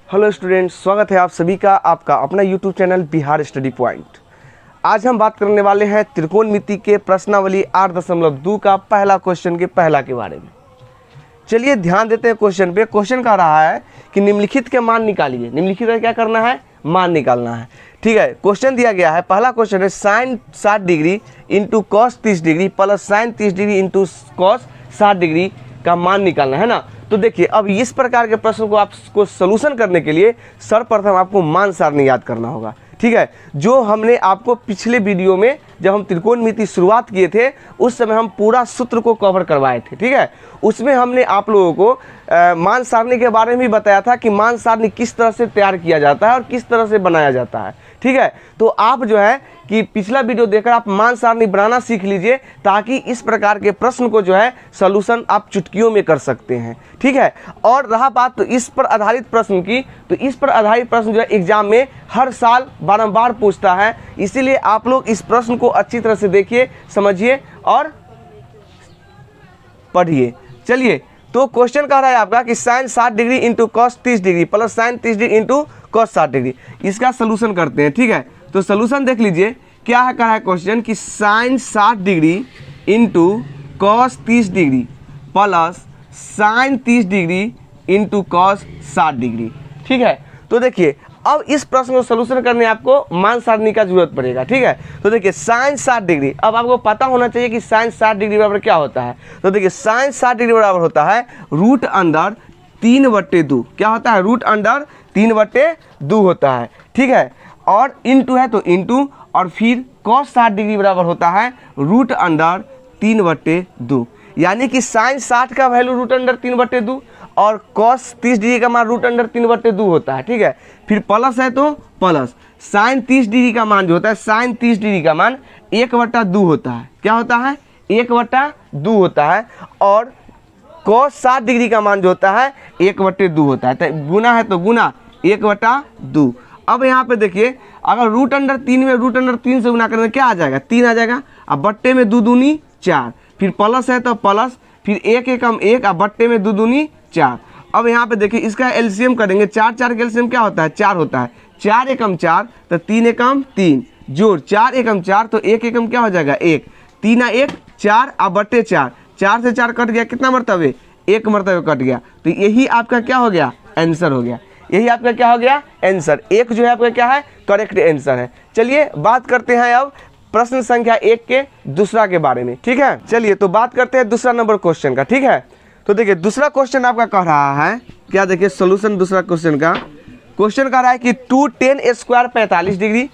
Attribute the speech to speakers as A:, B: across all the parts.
A: Hello students, स्वागत है आप सभी का आपका अपना YouTube channel Bihar study point. आज हम बात करने वाले हैं त्रिकोणमिति के प्रश्नावली 8.2 का पहला क्वेश्चन के पहला के बारे में। चलिए ध्यान देते हैं क्वेश्चन पे। क्वेश्चन कह रहा है कि निम्नलिखित के मान निकालिए। निम्नलिखित का क्या करना है? मान निकालना है। ठीक है, क्वेश्चन दिया गया है। पहला क्वेश्चन है sine 60 degree into cos 30 degree plus sine 30 degree into cos 60 degree का मान निकालना है ना। तो देखिए, अब इस प्रकार के प्रश्न को आपको सलूशन करने के लिए सर्वप्रथम आपको मान सारणी याद करना होगा। ठीक है, जो हमने आपको पिछले वीडियो में जब हम त्रिकोणमिति शुरुआत किए थे उस समय हम पूरा सूत्र को कवर करवाए थे। ठीक है, उसमें हमने आप लोगों को मान सारणी के बारे में भी बताया था कि मान सारणी किस तरह से तैयार किया जाता है और किस तरह से बनाया जाता है। ठीक है, तो आप जो है कि पिछला वीडियो देखकर आप मान सारणी बनाना सीख लीजिए ताकि इस प्रकार के प्रश्न को जो है सॉल्यूशन आप चुटकियों में कर सकते हैं। ठीक है, और रहा बात तो इस पर आधारित प्रश्न की, तो इस पर आधारित प्रश्न जो है एग्जाम में हर साल बारंबार पूछता है, इसीलिए आप लोग इस प्रश्न को अच्छी तरह से देखिए, समझिए और पढ़िए। चलिए, तो क्वेश्चन कह रहा है आपका कि sine 60 degree into cos 30 degree plus sine 30 degree into cos 60 degree, इसका सलूशन करते हैं। ठीक है, तो सलूशन देख लीजिए क्या है। कह रहा है क्वेश्चन कि sine 60 degree into cos 30 degree plus sine 30 degree into cos 60 degree. ठीक है, तो देखिए अब इस प्रश्न को सलूशन करने आपको मान सारणी का जरूरत पड़ेगा। ठीक है, तो देखिए साइन 60 डिग्री, अब आपको पता होना चाहिए कि साइन 60 डिग्री बराबर क्या होता है। तो देखिए साइन 60 डिग्री बराबर होता है रूट अंडर 3/2। क्या होता है? रूट अंडर 3/2 होता है। ठीक है, और इंटू है तो इंटू, और फिर कॉस 60 डिग्री बराबर होता है रूट अंडर 3/2। यानी कि साइन 60 का वैल्यू रूट अंडर 3/2 और कॉस 30 डिग्री का मान रूट अंडर 3/2 होता है। ठीक है, फिर प्लस है तो प्लस साइन 30 डिग्री का मान जो होता है, साइन 30 डिग्री का मान 1/2 होता है। क्या होता है? 1/2 होता है। और कॉस 60 डिग्री का मान जो होता है 1/2 होता है। तो गुना है तो गुना 1/2। अब यहाँ पे देखिए, अगर रूट अंडर 3 में रूट अंडर 3 से गुना करेंगे क्या आ जाएगा? 3 आ जाएगा। अब बट्टे में 2 दूनी 4, फिर प्लस है तो प्लस, फिर 1 एकम 1, अब बट्टे में 2 दूनी 4। अब यहाँ पे देखिए इसका एलसीएम करेंगे, 4 4 का एलसीएम क्या होता है? 4 होता है। 4 एकम 4 तो 3 एकम 3 जोड़ 4 एकम 4 तो 1 एकम क्या हो जाएगा? 1। 3 1 4, अब बट्टे 4, 4 से 4 कट गया, कितना मरतबे? 1 मरतबे कट गया। तो यही आपका क्या हो गया? आंसर हो गया। यही आपका क्या हो गया? आंसर। 1 जो है आपका क्या है? करेक्ट आंसर है। चलिए बात करते हैं अब प्रश्न संख्या 1 के दूसरा के बारे में। ठीक है, चलिए तो बात करते हैं दूसरा नंबर क्वेश्चन का। ठीक है, तो देखिए दूसरा क्वेश्चन आपका कह रहा है क्या? देखिए सोल्यूशन दूसरा क्वेश्चन का। क्वेश्चन कह रहा है कि 2 tan square 45 degree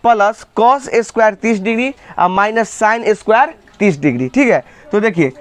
A: plus cos square 30 degree और माइनस साइन स्क्वायर 30 डिग्री। ठीक है, तो देखिए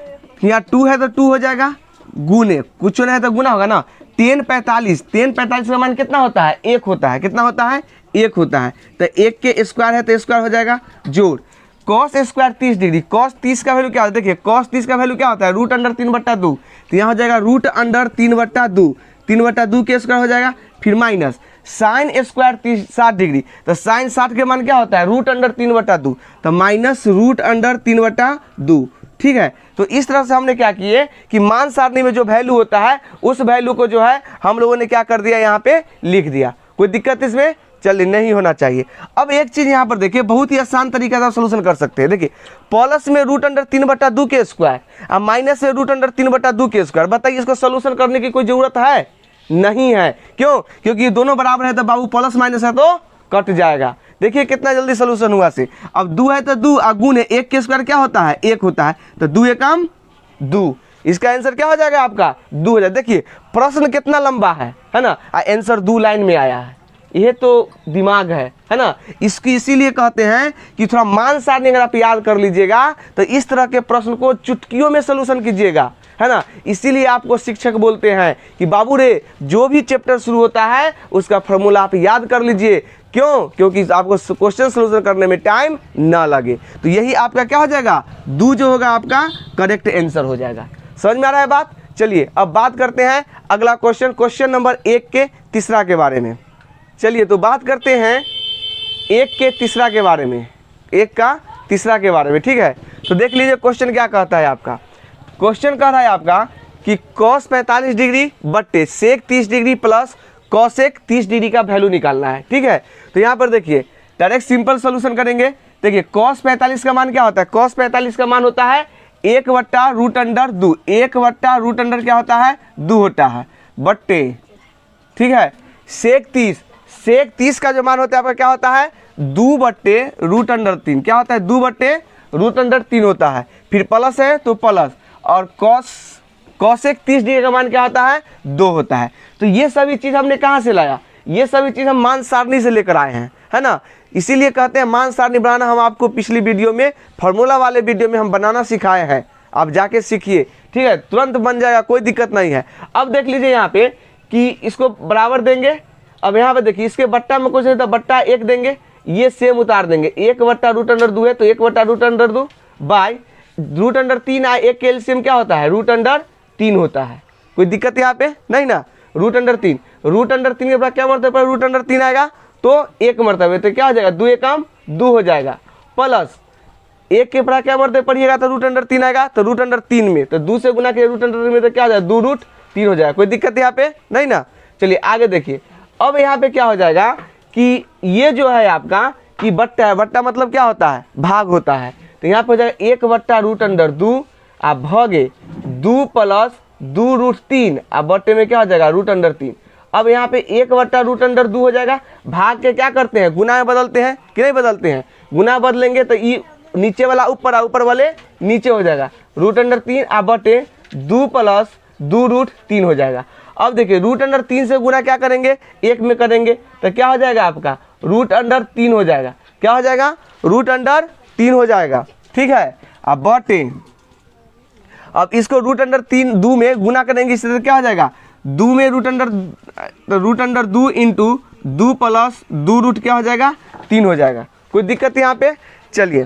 A: यहाँ 2 है तो 2 हो जाएगा, गुने कुछ नहीं है तो गुना होगा ना। 10 45 का मान कितना होता है? 1 होता है। कितना होता है? 1 होता है। तो 1 के स्क्वायर है तो स्क्वायर हो जाएगा, जोड़ कॉस स्क्वायर 30 डिग्री। कॉस 30 का वैल्यू क्या होता है? देखिए कॉस 30 का वैल्यू क्या होता है? Root under 3/2। तो यहाँ हो जाएगा रूट अंडर 3/2, 3/2 के स्क्वायर हो जाएगा, फिर माइनस साइन स्क्वायर 60 डिग्री। तो साइन 60 के मान क्या होता है? रूट अंडर 3/2, तो माइनस रूट अंडर 3/2। ठीक है, तो इस तरह से हमने क्या किए कि मान सारणी में जो वैल्यू होता है उस वैल्यू को जो है हम लोगों ने क्या कर दिया? यहाँ पे लिख दिया। कोई दिक्कत इसमें चलिए नहीं होना चाहिए। अब एक चीज यहाँ पर देखिए, बहुत ही आसान तरीका से सोल्यूशन कर सकते हैं। देखिए प्लस में रूट अंडर 3/2 के स्क्वायर और माइनस में रूट अंडर 3/2 के स्क्वायर। बताइए इसको सोल्यूशन करने की कोई जरूरत है? नहीं है। क्यों? क्योंकि दोनों बराबर है तो बाबू प्लस माइनस है तो कट जाएगा। देखिए कितना जल्दी सोल्यूशन हुआ से। अब 2 है तो 2 और गुने 1 के स्क्वायर क्या होता है? 1 होता है। तो 2 एकम 2, इसका आंसर क्या हो जाएगा आपका? 2 हो जाएगा। देखिए प्रश्न कितना लंबा है ना, आंसर 2 लाइन में आया है। यह तो दिमाग है ना। इसकी इसीलिए कहते हैं कि थोड़ा मान सारणी अगर आप याद कर लीजिएगा तो इस तरह के प्रश्न को चुटकियों में सोल्यूशन कीजिएगा, है ना। इसीलिए आपको शिक्षक बोलते हैं कि बाबू रे जो भी चैप्टर शुरू होता है उसका फॉर्मूला आप याद कर लीजिए। क्यों? क्योंकि आपको क्वेश्चन सोल्यूशन करने में टाइम ना लगे। तो यही आपका क्या हो जाएगा? 2 जो होगा आपका करेक्ट आंसर हो जाएगा। समझ में आ रहा है बात? चलिए अब बात करते हैं अगला क्वेश्चन, क्वेश्चन नंबर 1 के तीसरा के बारे में। चलिए तो बात करते हैं 1 के तीसरा के बारे में, 1 का तीसरा के बारे में। ठीक है, तो देख लीजिए क्वेश्चन क्या कहता है आपका। क्वेश्चन कह रहा है आपका कि cos 45 डिग्री बट्टे सेक 30 डिग्री प्लस कॉसेक 30 डिग्री का वैल्यू निकालना है। ठीक है, तो यहाँ पर देखिए डायरेक्ट सिंपल सोल्यूशन करेंगे। देखिए कॉस 45 का मान क्या होता है, कॉस 45 का मान होता है 1/√2, 1/√2 क्या होता है 2 होता है बट्टे, ठीक है, सेक 30 का जो मान होता है आपका क्या होता है 2/√3, क्या होता है 2/√3 होता है, फिर प्लस है तो प्लस, और कॉसेक 30 डिग्री का मान क्या होता है 2 होता है। तो ये सभी चीज़ हमने कहाँ से लाया, ये सभी चीज़ हम मान सारणी से लेकर आए हैं, है ना। इसीलिए कहते हैं मान सारणी बनाना हम आपको पिछली वीडियो में फार्मूला वाले वीडियो में हम बनाना सिखाए हैं, आप जाके सीखिए, ठीक है, तुरंत बन जाएगा, कोई दिक्कत नहीं है। अब देख लीजिए यहाँ पे कि इसको बराबर देंगे। अब यहाँ पे देखिए इसके बट्टा में कुछ नहीं तो बट्टा 1 देंगे, ये सेम उतार देंगे, 1/√2 है तो 1/√2 बाय √3 आए, एक कैल्शियम क्या होता है √3 होता है, कोई दिक्कत यहाँ पे नहीं ना। √3 के बाद क्या मरतबे पर √3 आएगा तो 1 मरतबे, तो क्या हो जाएगा 2 एकम 2 हो जाएगा, प्लस 1 के पढ़ा क्या मरतबे पढ़िएगा तो √3 आएगा, तो √3 में तो 2 से गुना किया √3 में तो क्या हो जाएगा 2√3 हो जाएगा, कोई दिक्कत यहाँ पे नहीं ना। चलिए आगे देखिए, अब यहाँ पे क्या हो जाएगा कि ये जो है आपका कि बट्टा है, बट्टा मतलब क्या होता है भाग होता है, तो यहाँ पे हो जाएगा 1/√2 आप भागे 2 + 2√3 अब बट्टे में क्या हो जाएगा √3। अब यहाँ पे 1/√2 हो जाएगा, भाग के क्या करते हैं गुना में बदलते हैं कि नहीं बदलते हैं, गुना बदलेंगे तो ये नीचे वाला ऊपर ऊपर वाले नीचे हो जाएगा √3 अब बटे 2 + 2√3 हो जाएगा। अब देखिए √3 से गुना क्या करेंगे 1 में करेंगे तो क्या हो जाएगा आपका √3 हो जाएगा, क्या हो जाएगा √3 हो जाएगा, ठीक है। अब बटे अब इसको √3 2 में गुना करेंगे, इससे क्या हो जाएगा 2 में √2 इंटू 2 + 2 क्या हो जाएगा 3 हो जाएगा, कोई दिक्कत यहाँ पे। चलिए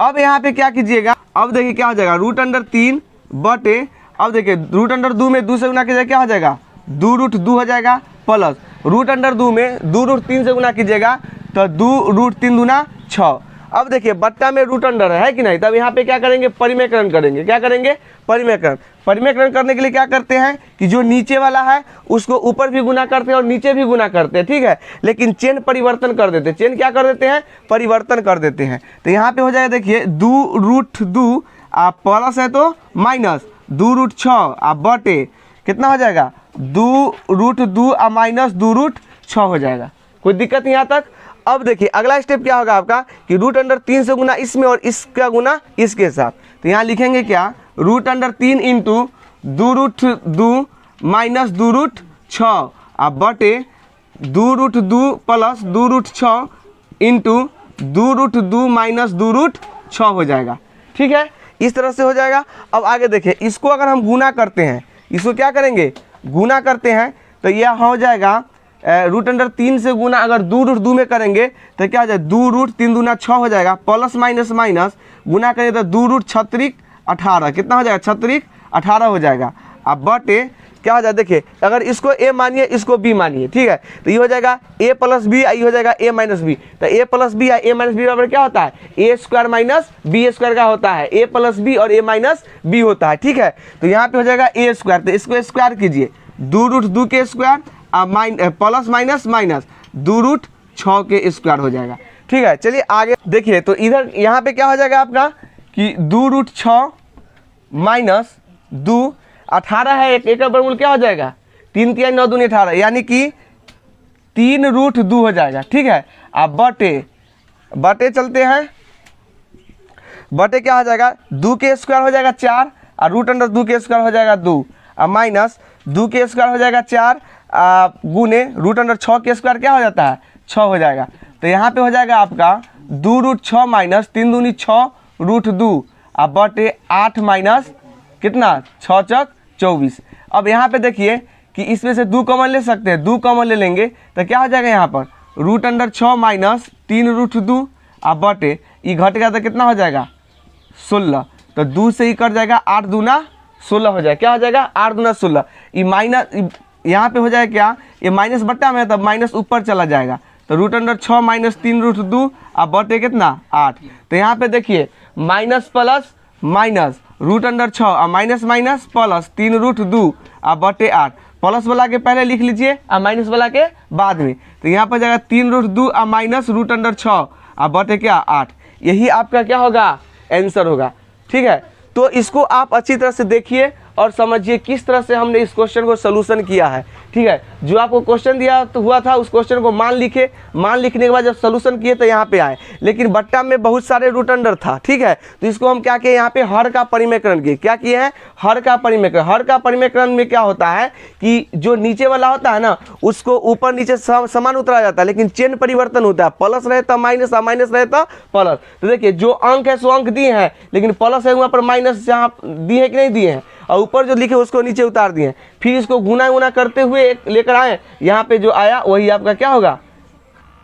A: अब यहाँ पे क्या कीजिएगा, अब देखिए क्या हो जाएगा √3 बटे, अब देखिए √2 में 2 से गुना कीजिएगा क्या हो जाएगा 2√2 हो जाएगा, प्लस √2 में 2√3 से गुना कीजिएगा तो 2√3 दूना 6। अब देखिए बट्टा में √2 है कि नहीं, तब यहाँ पे क्या करेंगे परिमेयकरण करेंगे, क्या करेंगे परिमेयकरण करने के लिए क्या करते हैं कि जो नीचे वाला है उसको ऊपर भी गुना करते हैं और नीचे भी गुना करते हैं, ठीक है, लेकिन चेन परिवर्तन कर देते हैं, चेन क्या कर देते हैं परिवर्तन कर देते हैं। तो यहाँ पे हो जाएगा देखिए 2√2 आप प्लस है तो माइनस 2√6 आप बटे कितना हो जाएगा 2√2 और माइनस 2√6 हो जाएगा, कोई दिक्कत यहाँ तक। अब देखिए अगला स्टेप क्या होगा आपका कि √3 से गुना इसमें और इसका गुना इसके साथ, तो यहाँ लिखेंगे क्या √3 इंटू 2√2 माइनस 2√6 अब बटे 2√2 प्लस 2√6 इंटू 2√2 माइनस 2√6 हो जाएगा, ठीक है, इस तरह से हो जाएगा। अब आगे देखिए इसको अगर हम गुना करते हैं, इसको क्या करेंगे गुना करते हैं तो यह हो जाएगा √3 से गुना अगर 2√2 में करेंगे तो क्या हो जाएगा 2√3 दूना 6 हो जाएगा, प्लस माइनस माइनस गुना करें तो 2√6 18 कितना हो जाएगा 18 हो जाएगा। अब बटे क्या हो जाएगा देखिए अगर इसको a मानिए इसको b मानिए, ठीक है, तो ये हो जाएगा a + b ये हो जाएगा a - b, तो a + b या a - b बराबर क्या होता है a² माइनस b² का होता है, a + b और a - b होता है, ठीक है। तो यहाँ पे हो जाएगा a², तो इसको स्क्वायर कीजिए 2√2 के स्क्वायर प्लस माइनस माइनस 2√6 के स्क्वायर हो जाएगा, ठीक है। चलिए आगे देखिए, तो इधर यहाँ पे क्या हो जाएगा आपका कि 2√6 माइनस 2 18 है, एक का वर्गमूल क्या हो जाएगा 3 × 9 दूनी 18 यानी कि 3√2 हो जाएगा, ठीक है। अब बटे चलते हैं, बटे क्या हो जाएगा 2 के स्क्वायर हो जाएगा 4 और √2 के स्क्वायर हो जाएगा 2 और माइनस 2 के स्क्वायर हो जाएगा 4 गुने √6 के स्क्वायर क्या हो जाता है 6 हो जाएगा। तो यहाँ पे हो जाएगा आपका 2√6 माइनस 3 दूनी 6 √2 अब बटे 8 माइनस कितना 6 × 24। अब यहाँ पे देखिए कि इसमें से 2 कॉमन ले सकते हैं, 2 कॉमन ले लेंगे तो क्या हो जाएगा यहाँ पर √6 माइनस 3√2 अब बटे ये घट गया तो कितना हो जाएगा 16, तो 2 से ही कट जाएगा 8 दूना 16 हो जाएगा, क्या हो जाएगा 8 दूना 16, ये माइनस यहाँ पे हो जाएगा क्या ये माइनस बट्टा में है तब माइनस ऊपर चला जाएगा, तो √6 माइनस 3√2 अब बटे कितना 8। तो यहाँ पे देखिए माइनस प्लस माइनस √6 और माइनस माइनस प्लस 3√2 अब बटे 8, प्लस वाला के पहले लिख लीजिए और माइनस वाला के बाद में। तो यहाँ पर जाएगा 3√2 और माइनस √6 और बटे क्या 8, यही आपका क्या होगा आंसर होगा। ठीक है, तो इसको आप अच्छी तरह से देखिए और समझिए किस तरह से हमने इस क्वेश्चन को सोल्यूशन किया है। ठीक है, जो आपको क्वेश्चन दिया तो हुआ था उस क्वेश्चन को मान लिखे, मान लिखने के बाद जब सोल्यूशन किए तो यहाँ पे आए, लेकिन बट्टा में बहुत सारे रूट अंडर था। ठीक है, तो इसको हम क्या किए, यहाँ पे हर का परिमेकरण किए। क्या किए हैं, हर का परिमेकरण। हर का परिमेकरण में क्या होता है कि जो नीचे वाला होता है ना उसको ऊपर नीचे समान उतरा जाता है, लेकिन चिन्ह परिवर्तन होता है, प्लस रहे तो माइनस और माइनस रहे तो प्लस। तो देखिए जो अंक है सो अंक दिए हैं, लेकिन प्लस है वहाँ पर माइनस जहाँ दिए हैं कि नहीं दिए हैं, और ऊपर जो लिखे उसको नीचे उतार दिए। फिर इसको गुना गुना करते हुए लेकर आए, यहाँ पे जो आया वही आपका क्या होगा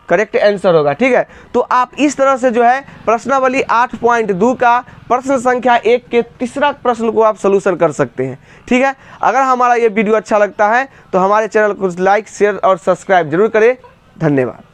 A: करेक्ट आंसर होगा। ठीक है, तो आप इस तरह से जो है प्रश्नावली 8.2 का प्रश्न संख्या 1 के तीसरा प्रश्न को आप सोल्यूशन कर सकते हैं। ठीक है, अगर हमारा ये वीडियो अच्छा लगता है तो हमारे चैनल को लाइक शेयर और सब्सक्राइब जरूर करें। धन्यवाद।